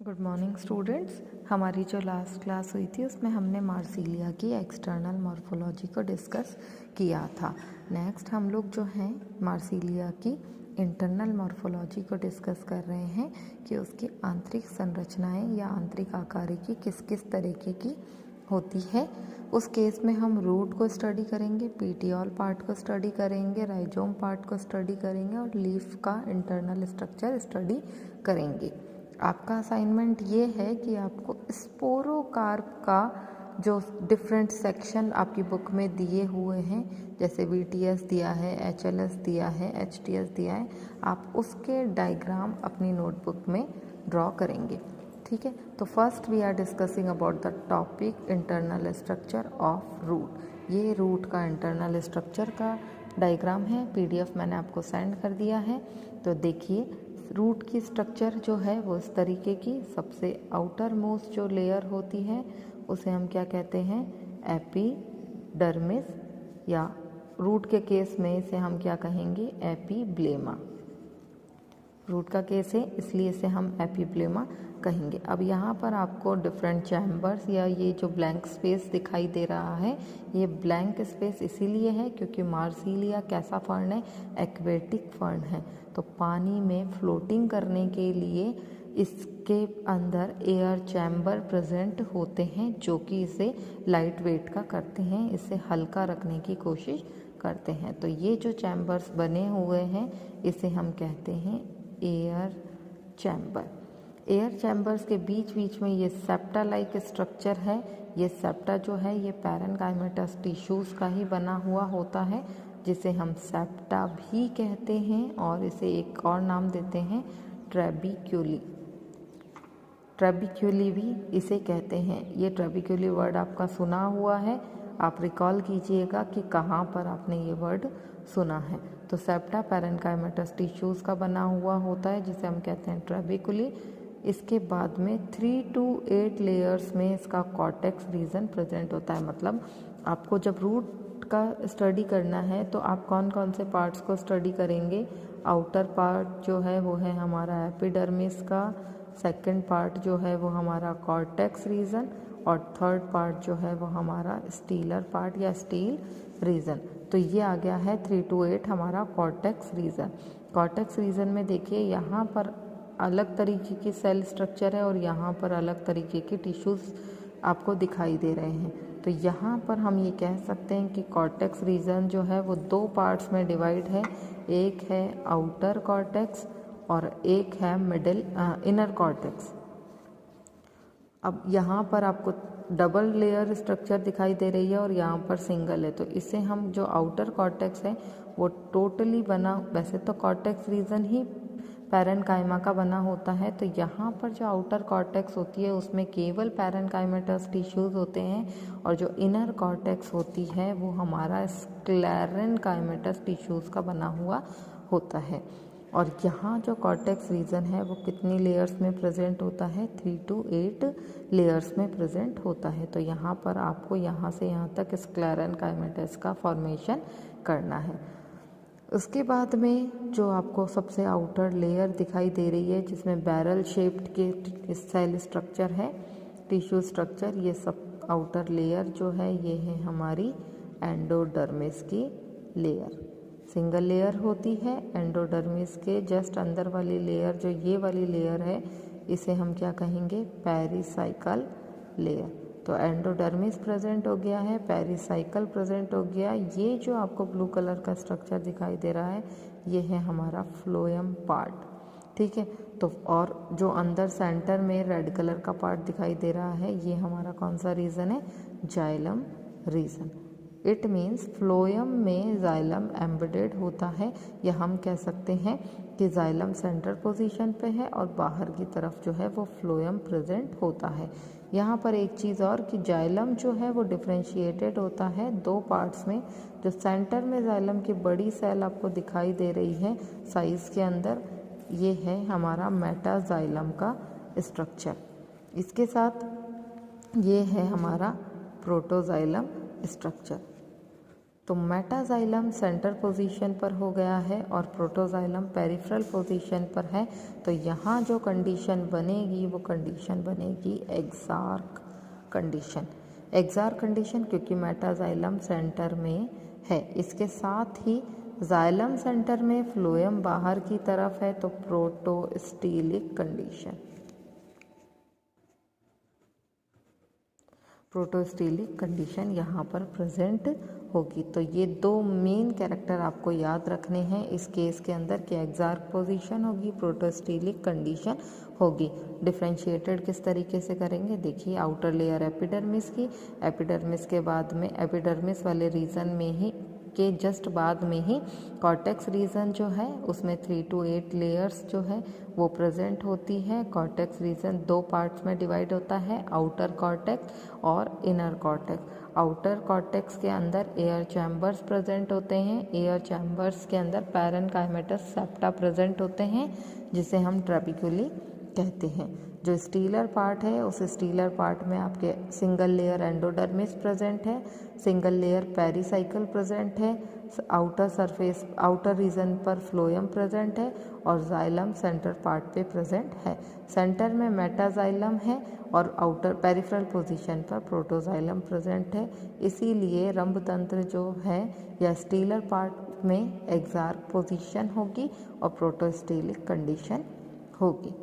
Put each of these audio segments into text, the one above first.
Good morning students. हमारी जो last class हुई थी उसमें हमने मार्सिलिया की एक्सटर्नल मॉर्फोलॉजी को डिस्कस किया था। नेक्स्ट हम लोग जो हैं मार्सिलिया की इंटरनल मॉर्फोलॉजी को डिस्कस कर रहे हैं कि उसकी आंतरिक संरचनाएं या आंतरिक आकारिकी किस किस तरीके की होती है। उस केस में हम रूट को स्टडी करेंगे, पीटियोल पार्ट को स्टडी करेंगे, राइजोम पार्ट को स्टडी करेंगे और लीफ का इंटरनल स्ट्रक्चर स्टडी करेंगे। आपका असाइनमेंट ये है कि आपको स्पोरोकार्प का जो डिफरेंट सेक्शन आपकी बुक में दिए हुए हैं, जैसे VTS दिया है, HLS दिया है, HTS दिया है, आप उसके डायग्राम अपनी नोटबुक में ड्रॉ करेंगे। ठीक है, तो first we are discussing about the topic internal structure of root. ये रूट का इंटरनल स्ट्रक्चर का डायग्राम है, PDF मैंने आपको सेंड कर दिया है। तो देखिए, रूट की स्ट्रक्चर जो है वो इस तरीके की, सबसे आउटर मोस्ट जो लेयर होती है उसे हम क्या कहते हैं, एपिडर्मिस, या रूट के केस में इसे हम क्या कहेंगे, एपिब्लेमा। रूट का केस है इसलिए इसे हम एपिब्लेमा कहेंगे। अब यहाँ पर आपको डिफरेंट चैम्बर्स या ये जो ब्लैंक स्पेस दिखाई दे रहा है, ये ब्लैंक स्पेस इसीलिए है क्योंकि मार्सिलिया कैसा फर्न है, एक्वेटिक फर्न है। तो पानी में फ्लोटिंग करने के लिए इसके अंदर एयर चैम्बर प्रेजेंट होते हैं जो कि इसे लाइट वेट का करते हैं, इसे हल्का रखने की कोशिश करते हैं। तो ये जो चैम्बर्स बने हुए हैं इसे हम कहते हैं एयर चैम्बर। एयर चैम्बर्स के बीच बीच में ये सेप्टा लाइक स्ट्रक्चर है। ये सेप्टा जो है ये पैरेन्काइमेटस टिश्यूज़ का ही बना हुआ होता है, जिसे हम सेप्टा भी कहते हैं और इसे एक और नाम देते हैं ट्रेबिक्यूली। ट्रेबिक्यूली भी इसे कहते हैं। ये ट्रेबिक्यूली वर्ड आपका सुना हुआ है, आप रिकॉल कीजिएगा कि कहाँ पर आपने ये वर्ड सुना है। तो सेप्टा पैरेन्काइमेटस टिश्यूज़ का बना हुआ होता है जिसे हम कहते हैं ट्रेबिक्यूली। इसके बाद में 3 to 8 लेयर्स में इसका कॉर्टेक्स रीजन प्रेजेंट होता है। मतलब आपको जब रूट का स्टडी करना है तो आप कौन कौन से पार्ट्स को स्टडी करेंगे। आउटर पार्ट जो है वो है हमारा एपिडर्मिस का, सेकंड पार्ट जो है वो हमारा कॉर्टेक्स रीजन और थर्ड पार्ट जो है वो हमारा स्टीलर पार्ट या स्टील रीजन। तो ये आ गया है 3 to 8 हमारा कॉर्टेक्स रीजन। कॉर्टेक्स रीजन में देखिए यहाँ पर अलग तरीके की सेल स्ट्रक्चर है और यहाँ पर अलग तरीके के टिश्यूज़ आपको दिखाई दे रहे हैं। तो यहाँ पर हम ये कह सकते हैं कि कॉर्टेक्स रीजन जो है वो 2 पार्ट्स में डिवाइड है। एक है आउटर कॉर्टेक्स और एक है मिडिल इनर कॉर्टेक्स। अब यहाँ पर आपको डबल लेयर स्ट्रक्चर दिखाई दे रही है और यहाँ पर सिंगल है। तो इसे हम जो आउटर कॉर्टेक्स है वो टोटली बना, वैसे तो कॉर्टेक्स रीजन ही पैरेन्काइमा का बना होता है, तो यहाँ पर जो आउटर कॉर्टेक्स होती है उसमें केवल पैरेन्काइमेटस टिश्यूज़ होते हैं और जो इनर कॉर्टेक्स होती है वो हमारा स्क्लेरेन्काइमेटस टिश्यूज़ का बना हुआ होता है। और यहाँ जो कॉर्टेक्स रीजन है वो कितनी लेयर्स में प्रेजेंट होता है, 3 to 8 लेयर्स में प्रेजेंट होता है। तो यहाँ पर आपको यहाँ से यहाँ तक स्क्लेरेन्काइमेटस का फॉर्मेशन करना है। उसके बाद में जो आपको सबसे आउटर लेयर दिखाई दे रही है जिसमें बैरल शेप्ड के सेल स्ट्रक्चर है, टिश्यू स्ट्रक्चर, ये सब आउटर लेयर जो है ये है हमारी एंडोडर्मिस की लेयर। सिंगल लेयर होती है। एंडोडर्मिस के जस्ट अंदर वाली लेयर जो ये वाली लेयर है इसे हम क्या कहेंगे, पेरिसाइकल लेयर। तो एंडोडर्मिस प्रेजेंट हो गया है, पेरिसाइकल प्रेजेंट हो गया। ये जो आपको ब्लू कलर का स्ट्रक्चर दिखाई दे रहा है ये है हमारा फ्लोएम पार्ट। ठीक है, तो और जो अंदर सेंटर में रेड कलर का पार्ट दिखाई दे रहा है ये हमारा कौन सा रीजन है, xylem region. It means phloem में जाइलम एम्बेडेड होता है, या हम कह सकते हैं कि जाइलम सेंटर पोजीशन पे है और बाहर की तरफ जो है वो फ्लोएम प्रेजेंट होता है। यहाँ पर एक चीज़ और कि जाइलम जो है वो डिफ्रेंशिएटेड होता है 2 पार्ट्स में। जो सेंटर में जाइलम की बड़ी सेल आपको दिखाई दे रही है साइज़ के अंदर, ये है हमारा मेटाजाइलम का स्ट्रक्चर। इसके साथ ये है हमारा प्रोटोजाइलम स्ट्रक्चर। तो मेटाजाइलम सेंटर पोजीशन पर हो गया है और प्रोटोजाइलम पेरिफेरल पोजीशन पर है। तो यहाँ जो कंडीशन बनेगी वो कंडीशन बनेगी एक्सार्क कंडीशन। एक्सार्क कंडीशन क्योंकि मेटाजाइलम सेंटर में है, इसके साथ ही जाइलम सेंटर में फ्लोएम बाहर की तरफ है, तो प्रोटोस्टीलिक कंडीशन। प्रोटोस्टीलिक कंडीशन यहाँ पर प्रेजेंट होगी। तो ये दो मेन कैरेक्टर आपको याद रखने हैं इस केस के अंदर कि एक्सार्क पोजीशन होगी, प्रोटोस्टीलिक कंडीशन होगी। डिफ्रेंशिएटेड किस तरीके से करेंगे, देखिए आउटर लेयर एपिडर्मिस की, एपिडर्मिस के बाद में एपिडर्मिस वाले रीजन में ही के जस्ट बाद में ही कॉर्टेक्स रीजन जो है उसमें 3 to 8 लेयर्स जो है वो प्रेजेंट होती है। कॉर्टेक्स रीजन दो पार्ट्स में डिवाइड होता है, आउटर कॉर्टेक्स और इनर कॉर्टेक्स। आउटर कॉर्टेक्स के अंदर एयर चैम्बर्स प्रेजेंट होते हैं, एयर चैम्बर्स के अंदर पैरेन्काइमेटस सेप्टा प्रेजेंट होते हैं जिसे हम ट्रैबिक्यूली कहते हैं। जो स्टीलर पार्ट है उस स्टीलर पार्ट में आपके सिंगल लेयर एंडोडर्मिस प्रेजेंट है, सिंगल लेयर पेरिसाइकल प्रेजेंट है, आउटर सरफेस आउटर रीजन पर फ्लोएम प्रेजेंट है और जाइलम सेंटर पार्ट पे प्रेजेंट है। सेंटर में मेटाजाइलम है और आउटर पेरिफेरल पोजीशन पर प्रोटोजाइलम प्रेजेंट है। इसीलिए रंभ तंत्र जो है या स्टीलर पार्ट में एक्सार्क पोजीशन होगी और प्रोटोस्टीलिक कंडीशन होगी।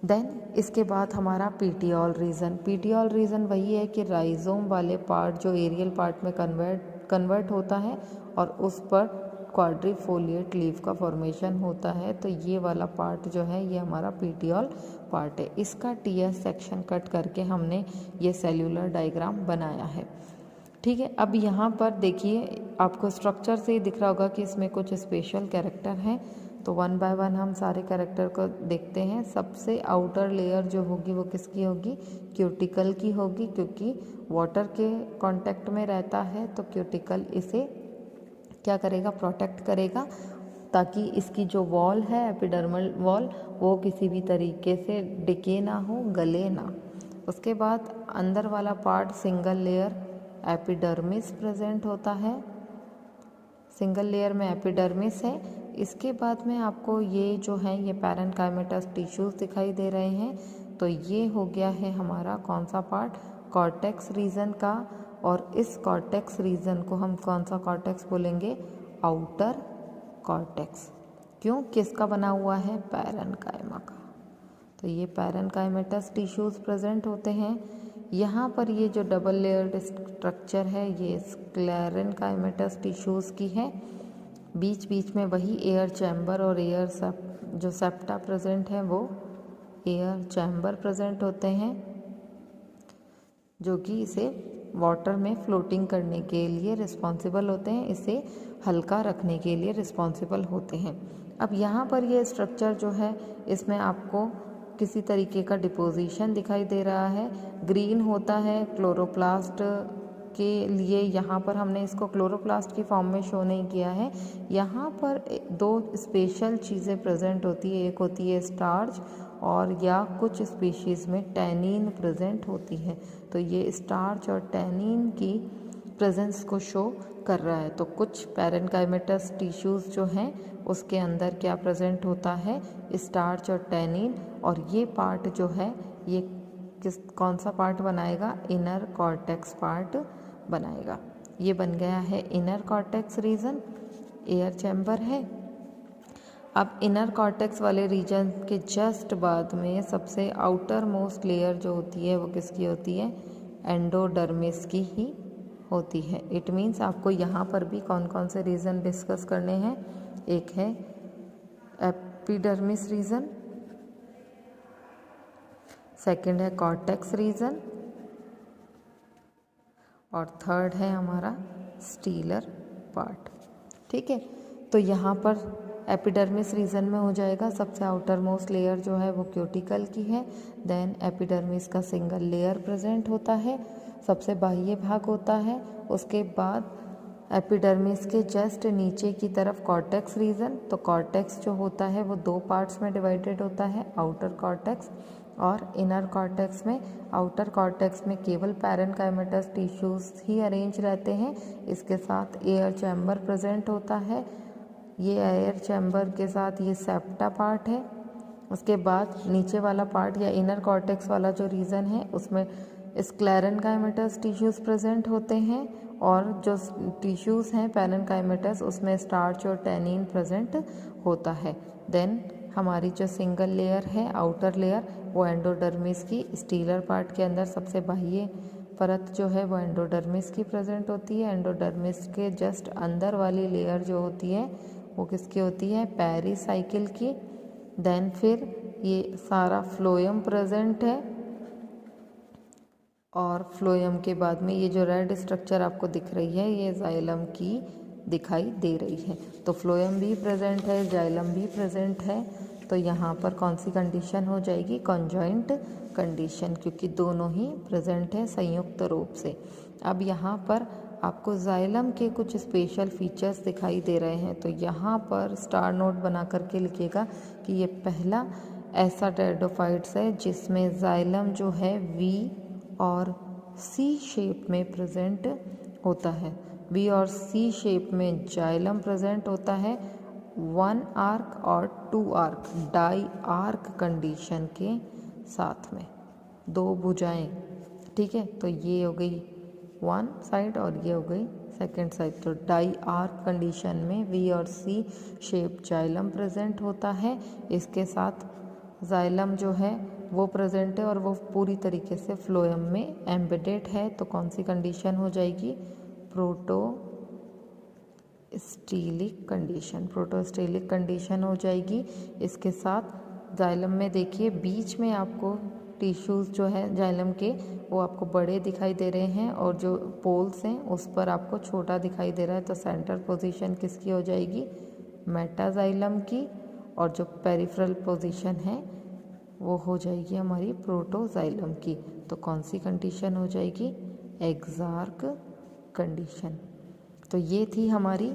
देन इसके बाद हमारा पीटियोल रीजन। पीटियोल रीजन वही है कि राइजोम वाले पार्ट जो एरियल पार्ट में कन्वर्ट होता है और उस पर क्वाड्रिफोलिएट लीफ का फॉर्मेशन होता है। तो ये वाला पार्ट जो है ये हमारा पीटियोल पार्ट है। इसका टीएस सेक्शन कट करके हमने ये सेल्यूलर डायग्राम बनाया है। ठीक है, अब यहाँ पर देखिए आपको स्ट्रक्चर से ही दिख रहा होगा कि इसमें कुछ स्पेशल कैरेक्टर हैं। तो वन बाय वन हम सारे कैरेक्टर को देखते हैं। सबसे आउटर लेयर जो होगी वो किसकी होगी, क्यूटिकल की होगी, क्योंकि वाटर के कांटेक्ट में रहता है। तो क्यूटिकल इसे क्या करेगा, प्रोटेक्ट करेगा ताकि इसकी जो वॉल है एपिडर्मल वॉल वो किसी भी तरीके से डिके ना हो, गले ना। उसके बाद अंदर वाला part single layer epidermis present होता है, सिंगल लेयर में एपिडर्मिस है। इसके बाद में आपको ये जो है ये पैरेन्काइमेटस टिश्यूज दिखाई दे रहे हैं। तो ये हो गया है हमारा कौन सा पार्ट, कॉर्टेक्स रीजन का। और इस कॉर्टेक्स रीजन को हम कौन सा कॉर्टेक्स बोलेंगे, आउटर कॉर्टेक्स। क्यों, किसका बना हुआ है, पैरेन्काइमा का। तो ये पैरेन्काइमेटस टिश्यूज प्रेजेंट होते हैं। यहाँ पर ये जो डबल लेयर्ड स्ट्रक्चर है ये स्क्लेरेन्काइमेटस टिश्यूज की है। बीच बीच में वही एयर चैम्बर और एयर जो सेप्टा प्रेजेंट है वो एयर चैम्बर प्रेजेंट होते हैं जो कि इसे वाटर में फ्लोटिंग करने के लिए रिस्पॉन्सिबल होते हैं, इसे हल्का रखने के लिए रिस्पॉन्सिबल होते हैं। अब यहाँ पर ये स्ट्रक्चर जो है इसमें आपको किसी तरीके का डिपोजिशन दिखाई दे रहा है। ग्रीन होता है क्लोरोप्लास्ट के लिए, यहाँ पर हमने इसको क्लोरोप्लास्ट की फॉर्म में शो नहीं किया है। यहाँ पर दो स्पेशल चीज़ें प्रेजेंट होती है, एक होती है स्टार्च और या कुछ स्पीशीज़ में टैनिन प्रेजेंट होती है। तो ये स्टार्च और टैनिन की प्रेजेंस को शो कर रहा है। तो कुछ पैरेन्काइमेटस टिश्यूज़ जो हैं उसके अंदर क्या प्रेजेंट होता है, स्टार्च और टैनिन। और ये पार्ट जो है ये कौन सा पार्ट बनाएगा, इनर कॉर्टेक्स पार्ट बनाएगा। ये बन गया है inner cortex region, air chamber है। अब इनर कॉर्टेक्स वाले रीजन के जस्ट बाद में सबसे आउटर मोस्ट लेयर जो होती है वो किसकी होती है, एंडोडर्मिस की ही होती है। इट मीन्स आपको यहाँ पर भी कौन कौन से रीजन डिस्कस करने हैं, एक है एपिडर्मिस रीजन, सेकंड है कॉर्टेक्स रीजन और थर्ड है हमारा स्टीलर पार्ट। ठीक है, तो यहाँ पर एपिडर्मिस रीजन में हो जाएगा सबसे आउटर मोस्ट लेयर जो है वो क्यूटिकल की है। देन एपिडर्मिस का सिंगल लेयर प्रेजेंट होता है, सबसे बाह्य भाग होता है। उसके बाद एपिडर्मिस के जस्ट नीचे की तरफ कॉर्टेक्स रीजन। तो कॉर्टेक्स जो होता है वो दो पार्ट्स में डिवाइडेड होता है, आउटर कॉर्टेक्स और इनर कॉर्टेक्स में, आउटर कॉर्टेक्स में केवल पैरेनकाइमेटस टिश्यूज ही अरेंज रहते हैं। इसके साथ एयर चैम्बर प्रेजेंट होता है। ये एयर चैम्बर के साथ ये सेप्टा पार्ट है। उसके बाद नीचे वाला पार्ट या इनर कॉर्टेक्स वाला जो रीजन है उसमें स्क्लेरेनकाइमेटस टिश्यूज प्रेजेंट होते हैं, और जो टिश्यूज हैं पैरेनकाइमेटस उसमें स्टार्च और टैनिन प्रेजेंट होता है। देन हमारी जो सिंगल लेयर है आउटर लेयर वो एंडोडर्मिस की स्टीलर पार्ट के अंदर सबसे बाह्य परत जो है वो एंडोडर्मिस की प्रेजेंट होती है। एंडोडर्मिस के जस्ट अंदर वाली लेयर जो होती है वो किसकी होती है, पेरिसाइकिल की। देन फिर ये सारा फ्लोएम प्रेजेंट है, और फ्लोएम के बाद में ये जो रेड स्ट्रक्चर आपको दिख रही है ये जाइलम की दिखाई दे रही है। तो फ्लोएम भी प्रेजेंट है, जाइलम भी प्रेजेंट है। तो यहाँ पर कौन सी कंडीशन हो जाएगी, कॉन्जॉइंट कंडीशन, क्योंकि दोनों ही प्रेजेंट है संयुक्त रूप से। अब यहाँ पर आपको जाइलम के कुछ स्पेशल फीचर्स दिखाई दे रहे हैं, तो यहाँ पर स्टार नोट बना करके लिखिएगा कि ये पहला ऐसा टेरिडोफाइट्स है जिसमें जाइलम जो है वी और सी शेप में प्रेजेंट होता है। वी और सी शेप में जाइलम प्रेजेंट होता है, 1 आर्क और 2 आर्क डाई आर्क कंडीशन के साथ में, 2 भुजाएं। ठीक है, तो ये हो गई 1 साइड और ये हो गई सेकेंड साइड। तो डाई आर्क कंडीशन में वी और सी शेप जाइलम प्रेजेंट होता है। इसके साथ जाइलम जो है वो प्रेजेंट है और वो पूरी तरीके से फ्लोएम में एम्बेडेड है। तो कौन सी कंडीशन हो जाएगी, प्रोटोस्टेलिक कंडीशन, प्रोटोस्टेलिक कंडीशन हो जाएगी। इसके साथ जाइलम में देखिए बीच में आपको टिश्यूज़ जो है जाइलम के वो आपको बड़े दिखाई दे रहे हैं, और जो पोल्स हैं उस पर आपको छोटा दिखाई दे रहा है। तो सेंटर पोजीशन किसकी हो जाएगी, मेटाजाइलम की, और जो पेरिफेरल पोजीशन है वो हो जाएगी हमारी प्रोटोजाइलम की। तो कौन सी कंडीशन हो जाएगी, एक्सार्क कंडीशन। तो ये थी हमारी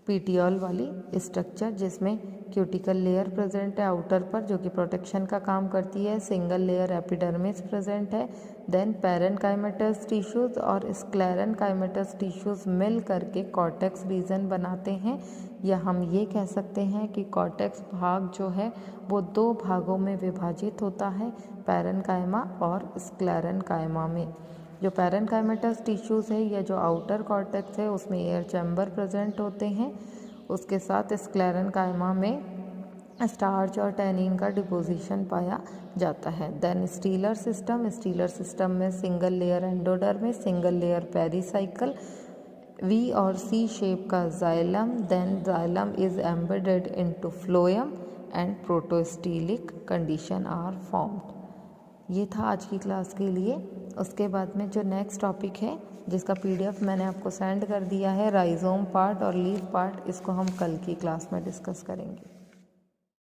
पीटियोल वाली स्ट्रक्चर जिसमें क्यूटिकल लेयर प्रेजेंट है आउटर पर जो कि प्रोटेक्शन का काम करती है। सिंगल लेयर एपिडर्मिस प्रेजेंट है। देन पैरेनकाइमेटस टिश्यूज और स्क्लेरेनकाइमेटस टिश्यूज मिल करके कॉर्टेक्स रीजन बनाते हैं, या हम ये कह सकते हैं कि कॉर्टेक्स भाग जो है वो 2 भागों में विभाजित होता है, पैरेनकाइमा और स्क्लेरेनकाइमा में। जो पैरेनकाइमेटस टिश्यूज़ है या जो आउटर कॉर्टेक्स है उसमें एयर चैम्बर प्रेजेंट होते हैं। उसके साथ स्क्लेरेनकाइमा में स्टार्च और टैनिन का डिपोजिशन पाया जाता है। देन स्टीलर सिस्टम में single layer endodermis, single layer pericycle, V और सी शेप का xylem, then xylem is embedded into phloem and protostelic condition are formed. ये था आज की क्लास के लिए। उसके बाद में जो नेक्स्ट टॉपिक है जिसका PDF मैंने आपको सेंड कर दिया है, राइजोम पार्ट और लीफ पार्ट, इसको हम कल की क्लास में डिस्कस करेंगे।